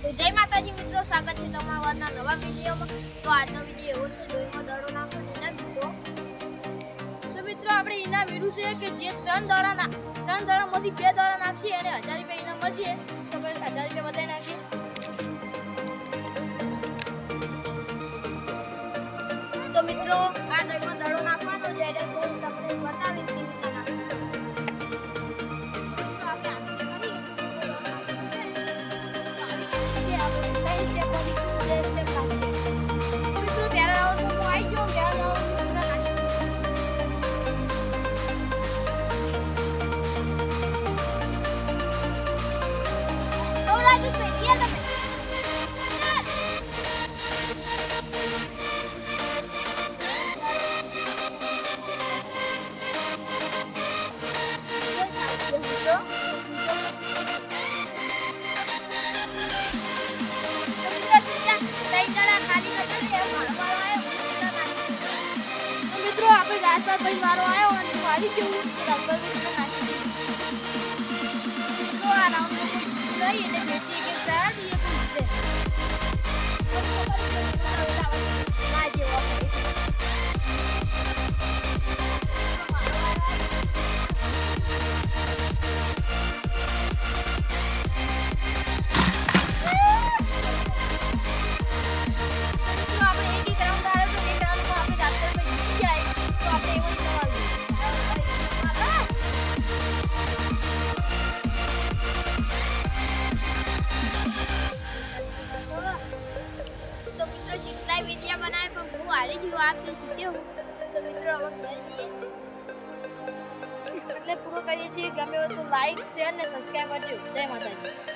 તો જય માતાજી મિત્રો, સ્વાગત છે તમારા નવા વિડીયોમાં। તો આજનો વિડીયો એવો છે દોઈમાં દડો નાખો એના મિત્રો। તો મિત્રો આપણે ઇનામ મેળવ્યું છે કે જે ત્રણ દડામાંથી બે દડા નાખશે અને 1000 રૂપિયા ઇનામ મળશે। તો પછી 1000 રૂપિયા બતાવી નાખીએ। તો મિત્રો આ દોઈમાં દડો નાખવાનો છે એટલે હું તમને બતાવીશ કે રીતે નાખવાનો। મિત્રો આપણે રાસ્તા પર વારો આવ્યો અને વાડી જેવું રબર નાખી તો આ રાઉન્ડ લઈ એટલે બેટી કે સારા દીએ પૂછે ના જેવો વિડિયો બનાવે પણ હું હારી ગયો આ ફેર જીત્યો હું। તો મિત્રો હવે ઘરે જઈએ એટલે પૂરો કરીએ છીએ। ગમે હોય તો લાઈક શેર ને સબસ્ક્રાઇબ કરજો। જય માતાજી।